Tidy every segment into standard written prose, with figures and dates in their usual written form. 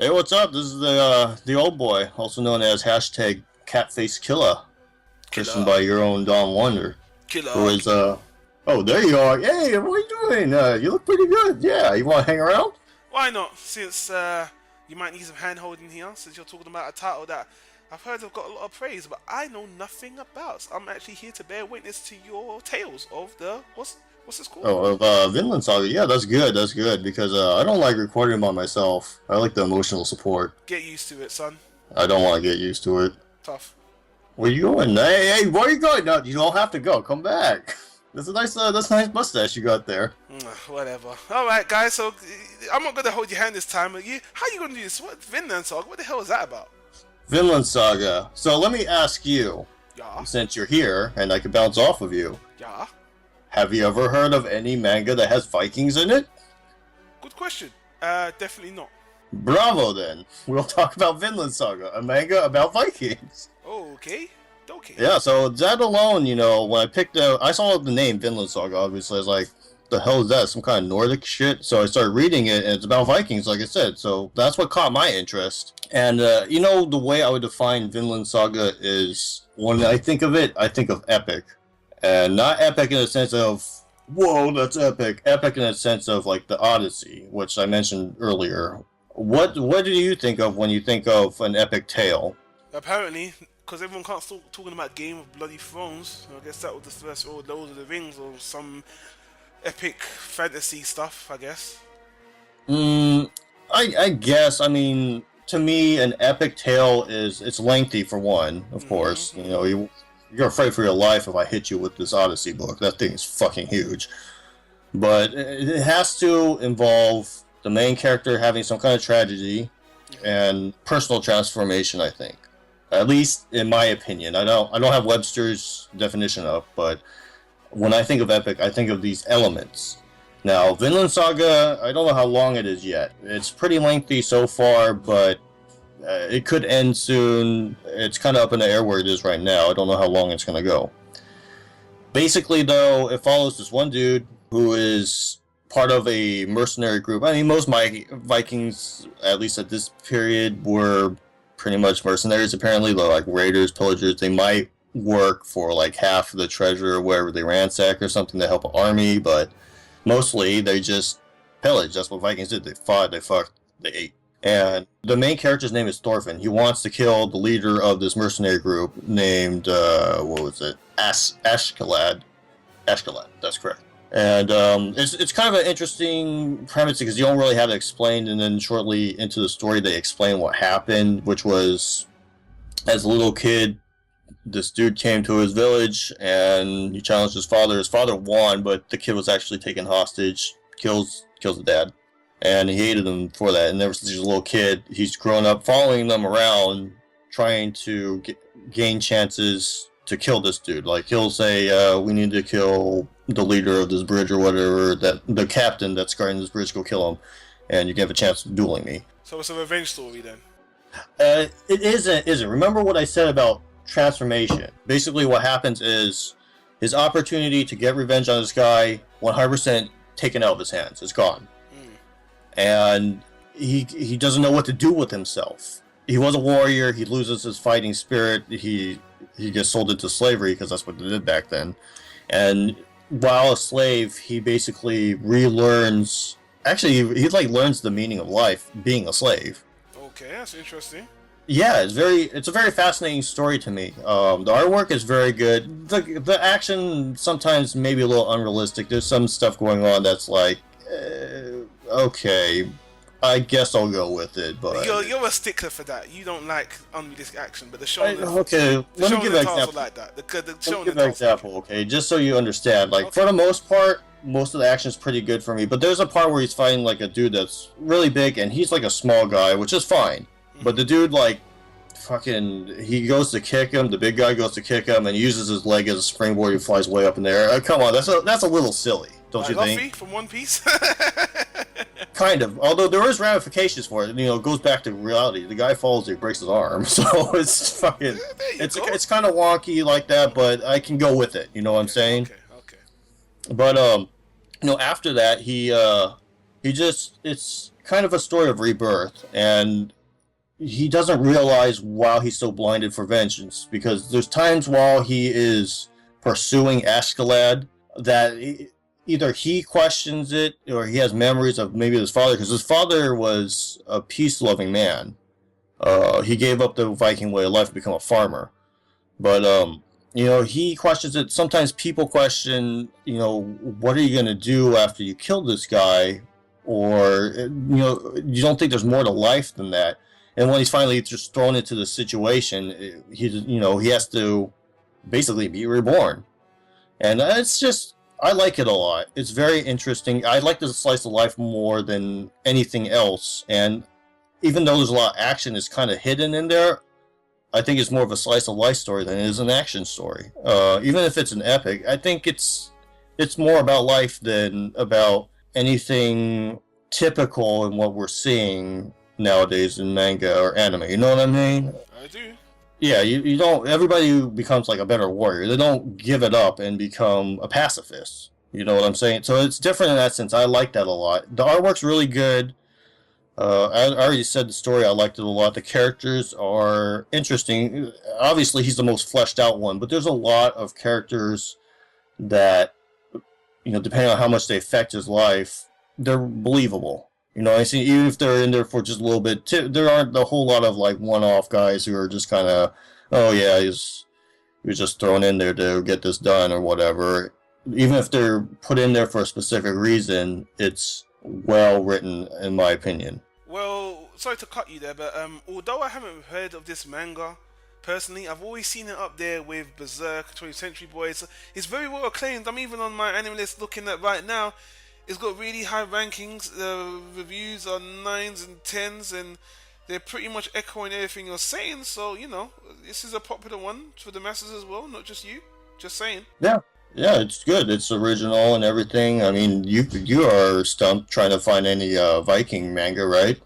Hey, what's up? This is the old boy, also known as hashtag Katface Killa, christened Killer, by your own Don Wonder, who killer. is oh, there you are. Hey, what are you doing? You look pretty good. Yeah, you want to hang around? Why not? Since you might need some hand holding here, since you're talking about a title that I've heard have got a lot of praise, but I know nothing about. So I'm actually here to bear witness to your tales of the what's this called? Oh, of Vinland Saga. Yeah, that's good. That's good because I don't like recording by myself. I like the emotional support. Get used to it, son. I don't want to get used to it. Tough. Where you going? Hey, where are you going? No, you don't have to go. Come back. That's a nice mustache you got there. Whatever. All right, guys. So I'm not gonna hold your hand this time. How you gonna do this? What Vinland Saga? What the hell is that about? Vinland Saga. So let me ask you, Yeah, since you're here and I can bounce off of you, yeah. have you ever heard of any manga that has Vikings in it? Good question. Definitely not. Bravo then. We'll talk about Vinland Saga, a manga about Vikings. Okay. Okay. Yeah, so that alone, when I saw the name Vinland Saga, obviously, I was like, the hell is that? Some kind of Nordic shit? So I started reading it, and it's about Vikings, like I said. So that's what caught my interest. And, the way I would define Vinland Saga is, when I think of it, I think of epic. And not epic in the sense of, whoa, that's epic. Epic in the sense of, like, the Odyssey, which I mentioned earlier. What do you think of when you think of an epic tale? Apparently, because everyone can't stop talking about Game of Bloody Thrones, I guess that was the first, or Lord of the Rings, or some epic fantasy stuff, I guess. I guess. I mean, to me, an epic tale it's lengthy for one, of course. You're afraid for your life if I hit you with this Odyssey book. That thing is fucking huge. But it has to involve the main character having some kind of tragedy and personal transformation, I think. At least in my opinion. I don't have Webster's definition up, but when I think of epic, I think of these elements. Now, Vinland Saga, I don't know how long it is yet. It's pretty lengthy so far, but it could end soon. It's kind of up in the air where it is right now. I don't know how long it's going to go. Basically, though, it follows this one dude who is part of a mercenary group. I mean, most Vikings, at least at this period, were pretty much mercenaries. Apparently, they're like raiders, pillagers. They might work for like half of the treasure or wherever they ransack or something to help an army, but mostly they just pillage. That's what Vikings did. They fought, they fucked, they ate. And the main character's name is Thorfinn. He wants to kill the leader of this mercenary group named, what was it? Ashkelad. Ashkelad, that's correct. And it's kind of an interesting premise because you don't really have it explained, and then shortly into the story they explain what happened, which was, as a little kid, this dude came to his village and he challenged his father. His father won, but the kid was actually taken hostage, kills the dad. And he hated him for that. And ever since he was a little kid, he's grown up following them around, trying to gain chances to kill this dude. Like, he'll say, we need to kill the leader of this bridge or whatever, that the captain that's guarding this bridge, go kill him. And you can have a chance of dueling me. So it's a revenge story then? It isn't. Remember what I said about transformation. Basically what happens is his opportunity to get revenge on this guy 100% taken out of his hands. It's gone. And he doesn't know what to do with himself. He was a warrior. He loses his fighting spirit. He gets sold into slavery because that's what they did back then. And while a slave, he basically relearns. Actually, he like learns the meaning of life being a slave. Okay, that's interesting. Yeah, it's a very fascinating story to me. The artwork is very good. The action sometimes maybe a little unrealistic. There's some stuff going on that's like, okay, I guess I'll go with it. But you're a stickler for that. You don't like unrealistic action, but the shonen. Okay, let me give an example. Like that. The Let me give an example, okay, just so you understand. Like, for the most part, most of the action is pretty good for me. But there's a part where he's fighting like a dude that's really big, and he's like a small guy, which is fine. But the dude, like, he goes to kick him, the big guy goes to kick him, and he uses his leg as a springboard, he flies way up in the air. Come on, that's a little silly, don't you think? Luffy from One Piece? Kind of, although there is ramifications for it. It goes back to reality. The guy falls, he breaks his arm, so it's fucking, it's kind of wonky like that, but I can go with it, you know what I'm saying? Okay. But, after that, he just, it's kind of a story of rebirth, and he doesn't realize while he's so blinded for vengeance, because there's times while he is pursuing Askeladd that either he questions it or he has memories of maybe his father, because his father was a peace-loving man. He gave up the Viking way of life to become a farmer, but he questions it. Sometimes people question, what are you going to do after you kill this guy, or you don't think there's more to life than that. And when he's finally just thrown into the situation, he has to basically be reborn. And it's just, I like it a lot. It's very interesting. I like this slice of life more than anything else. And even though there's a lot of action is kind of hidden in there, I think it's more of a slice of life story than it is an action story. Even if it's an epic, I think it's more about life than about anything typical in what we're seeing nowadays in manga or anime. You know what I mean? I do. Yeah, you don't. Everybody who becomes like a better warrior, they don't give it up and become a pacifist. You know what I'm saying? So it's different in that sense. I like that a lot. The artwork's really good. I already said the story. I liked it a lot. The characters are interesting. Obviously, he's the most fleshed out one, but there's a lot of characters that, depending on how much they affect his life, they're believable. I see, even if they're in there for just a little bit, there aren't a whole lot of like one-off guys who are just kind of, oh yeah, he was just thrown in there to get this done or whatever. Even if they're put in there for a specific reason, it's well written, in my opinion. Well, sorry to cut you there, but although I haven't heard of this manga personally, I've always seen it up there with Berserk, 20th Century Boys. It's very well acclaimed. I'm even on my anime list looking at right now. It's got really high rankings. The reviews are 9s and 10s, and they're pretty much echoing everything you're saying. So, this is a popular one for the masses as well, not just you. Just saying. Yeah, it's good. It's original and everything. I mean, you are stumped trying to find any Viking manga, right?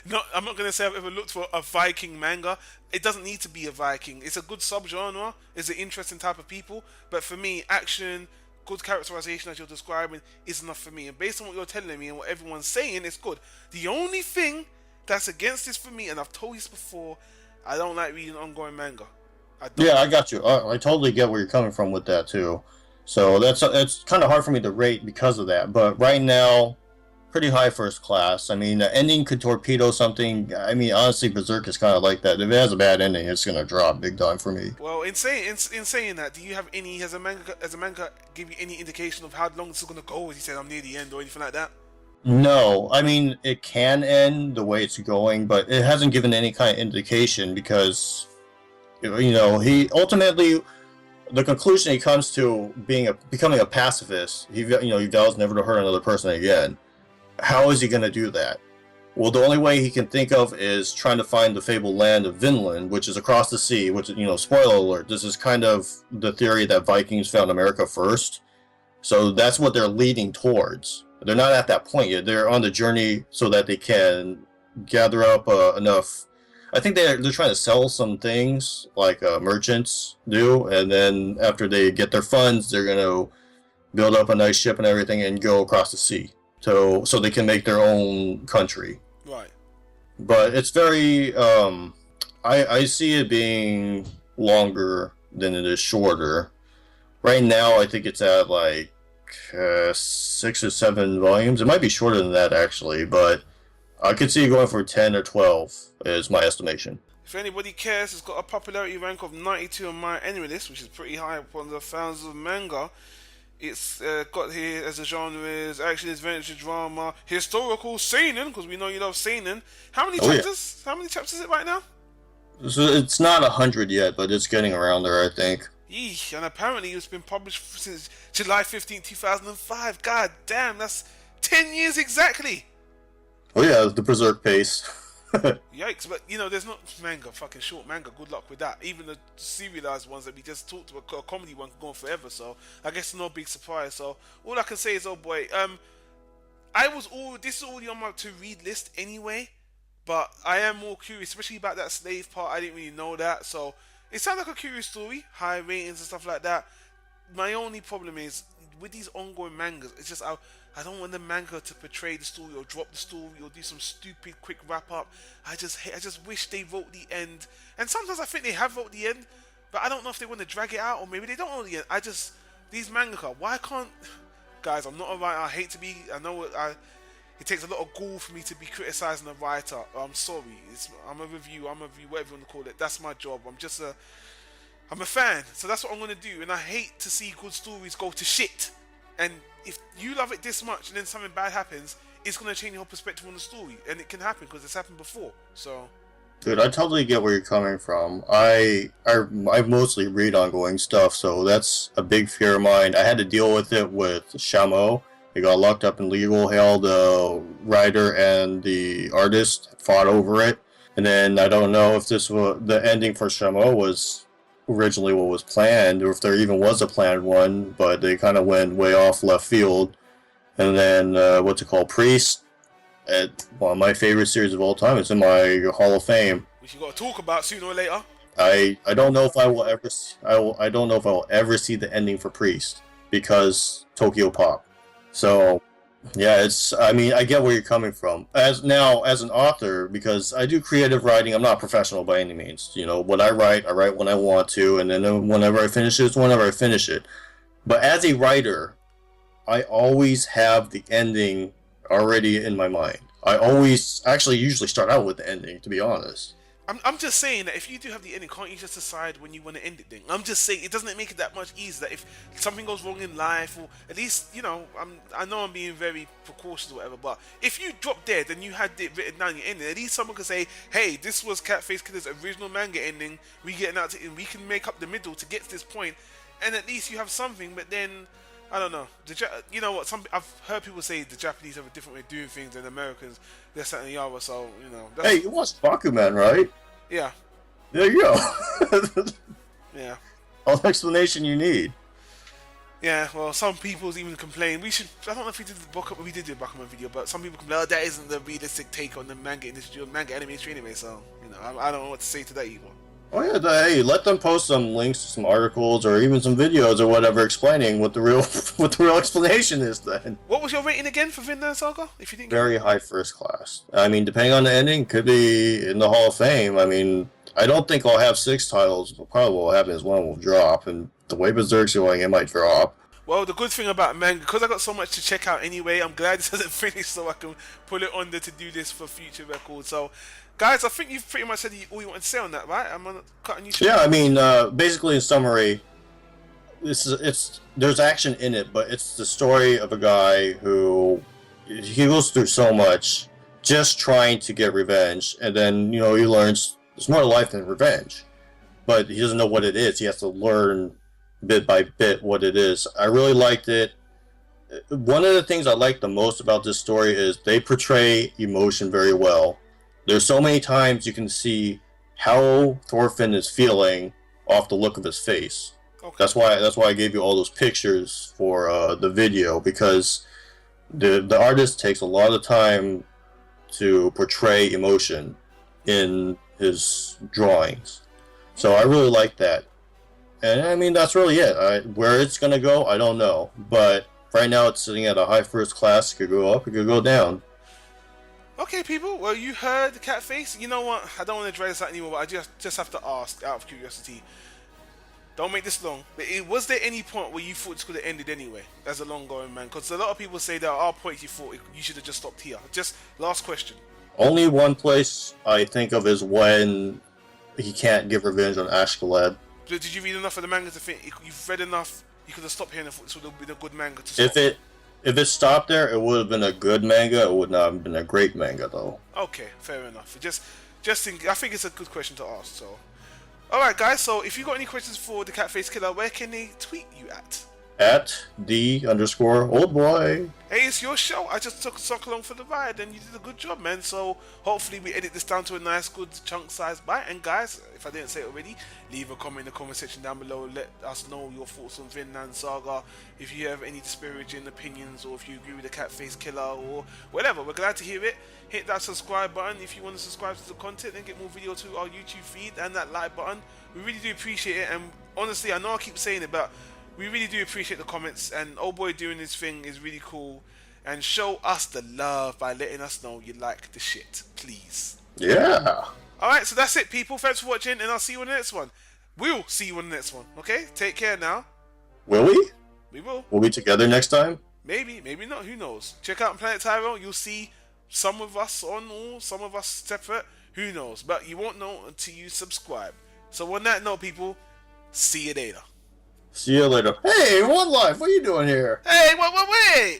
No, I'm not going to say I've ever looked for a Viking manga. It doesn't need to be a Viking. It's a good subgenre. It's an interesting type of people. But for me, action, good characterization as you're describing is enough for me. And based on what you're telling me and what everyone's saying, it's good. The only thing that's against this for me, and I've told you this before, I don't like reading ongoing manga. Yeah, I got you. I totally get where you're coming from with that too. So it's kind of hard for me to rate because of that. But right now, pretty high first class. I mean, the ending could torpedo something. I mean, honestly, Berserk is kind of like that. If it has a bad ending, it's gonna drop big time for me. Well, in saying that, do you have any has a manga give you any indication of how long this is gonna go? As you said, I'm near the end or anything like that. No, I mean, it can end the way it's going, but it hasn't given any kind of indication because, he ultimately, the conclusion he comes to becoming a pacifist. He vows never to hurt another person again. How is he going to do that? Well, the only way he can think of is trying to find the fabled land of Vinland, which is across the sea, which, spoiler alert, this is kind of the theory that Vikings found America first. So that's what they're leading towards. They're not at that point yet. They're on the journey so that they can gather up enough. I think they're trying to sell some things like merchants do, and then after they get their funds, they're going to build up a nice ship and everything and go across the sea. So they can make their own country. Right. But it's very, I see it being longer than it is shorter. Right now, I think it's at like 6 or 7 volumes. It might be shorter than that, actually, but I could see it going for 10 or 12, is my estimation. If anybody cares, it's got a popularity rank of 92 on my anime list, which is pretty high upon the fans of manga. It's got here as a genre is action, adventure, drama, historical, seinen, because we know you love seinen. How many chapters? Yeah. How many chapters is it right now? So it's not 100 yet, but it's getting around there, I think. Yeesh, and apparently it's been published since July 15, 2005. God damn, that's 10 years exactly. Oh yeah, the Berserk pace. Yikes, but there's not fucking short manga, good luck with that. Even the serialized ones that we just talked about, a comedy one can go on forever, so I guess no big surprise. So all I can say is, oh boy, this is already on my to read list anyway, but I am more curious, especially about that slave part. I didn't really know that, so it sounds like a curious story, high ratings and stuff like that. My only problem is with these ongoing mangas, it's just I don't want the manga to portray the story or drop the story or do some stupid quick wrap up. I just wish they wrote the end. And sometimes I think they have wrote the end, but I don't know if they want to drag it out or maybe they don't know the end. These mangaka, why can't guys? I'm not a writer. I hate to be. I know it takes a lot of gall for me to be criticizing a writer. I'm sorry. I'm a review. Whatever you want to call it. That's my job. I'm a fan, so that's what I'm gonna do. And I hate to see good stories go to shit. And if you love it this much and then something bad happens, it's gonna change your whole perspective on the story. And it can happen because it's happened before. So, Dude, I totally get where you're coming from. I mostly read ongoing stuff, so that's a big fear of mine. I had to deal with it with Shamo. He got locked up in legal hell. The writer and the artist fought over it, and then I don't know if this was the ending for Shamo was originally what was planned, or if there even was a planned one, but they kind of went way off left field. And then what's it called, Priest? One of my favorite series of all time. It's in my Hall of Fame. which you got to talk about sooner or later. I don't know if I will ever I don't know if I will ever see the ending for Priest because Tokyo Pop. So yeah, I mean I get where you're coming from. As an author, because I do creative writing, I'm not professional by any means. You know, what I write when I want to, and then whenever I finish it. But as a writer, I always have the ending already in my mind. I always actually usually start out with the ending, to be honest. I'm just saying that if you do have the ending, can't you just decide when you want to end it then? I'm just saying, it doesn't make it that much easier that if something goes wrong in life, or at least, you know, I know I'm being very precautious or whatever, but if you drop dead and you had it written down your ending, at least someone could say, hey, this was Katface Killa's original manga ending, we can make up the middle to get to this point, and at least you have something. But then, I don't know. You know what? I've heard people say the Japanese have a different way of doing things than Americans. They're set in the other, so you know. Hey, you watched Bakuman, right? Yeah. There you go. Yeah. All the explanation you need. Yeah. Well, some people even complain. I don't know if we did we did do a Bakuman video, but some people complain, oh, that isn't the realistic take on the manga industry or manga anime industry anyway. So you know, I don't know what to say to that either. Oh yeah, hey, let them post some links to some articles or even some videos or whatever explaining what the real explanation is. Then. What was your rating again for Vinland Saga? If you didn't. Very high first class. I mean, depending on the ending, could be in the Hall of Fame. I mean, I don't think I'll have 6 titles. Probably what will happen is one will drop, and the way Berserk's going, it might drop. Well, the good thing about manga, because I got so much to check out anyway, I'm glad this hasn't finished so I can put it on there to do this for future records. So, guys, I think you've pretty much said all you wanted to say on that, right? I'm not cutting you short. Yeah, I mean, basically in summary, there's action in it, but it's the story of a guy who he goes through so much just trying to get revenge, and then, you know, he learns there's more to life than revenge, but he doesn't know what it is. He has to learn bit by bit what it is. I really liked it. One of the things I like the most about this story is they portray emotion very well. There's so many times you can see how Thorfinn is feeling off the look of his face. Okay. That's why I gave you all those pictures for the video, because the artist takes a lot of time to portray emotion in his drawings. So I really like that. And I mean, that's really it. Where it's going to go, I don't know. But right now it's sitting at a high first class. It could go up, it could go down. Okay, people. Well, you heard the Katface. You know what? I don't want to drag this out anymore, but I just have to ask, out of curiosity. Don't make this long. But was there any point where you thought this could have ended anyway, as a long-going man? Because a lot of people say there are points you thought you should have just stopped here. Just last question. Only one place I think of is when he can't get revenge on Ashkeled. Did you read enough of the manga to think you've read enough? You could have stopped here and thought this would have been a good manga to stop. If it stopped there, it would have been a good manga. It would not have been a great manga, though. Okay, fair enough. I think it's a good question to ask. So, all right, guys. So, if you got any questions for the Katface Killa, where can they tweet you at? At _oldboy. Hey, it's your show. I just took a suck along for the ride, and you did a good job, man. So hopefully we edit this down to a nice, good chunk-sized bite. And guys, if I didn't say it already, leave a comment in the comment section down below. Let us know your thoughts on Vinland Saga. If you have any disparaging opinions, or if you agree with the Katface Killa, or whatever, we're glad to hear it. Hit that subscribe button if you want to subscribe to the content and get more video to our YouTube feed, and that like button. We really do appreciate it. And honestly, I know I keep saying it, but we really do appreciate the comments, and old boy doing his thing is really cool. and show us the love by letting us know you like the shit, please. Yeah. Alright, so that's it, people. Thanks for watching, and I'll see you in the next one. We'll see you in the next one, okay? Take care now. Will we? We will. Will we together next time? Maybe, maybe not. Who knows? Check out Planet Tyro. You'll see some of us on all, some of us separate. Who knows? But you won't know until you subscribe. So on that note, people, see you later. See you later. Hey, One Life, what are you doing here? Hey, wait.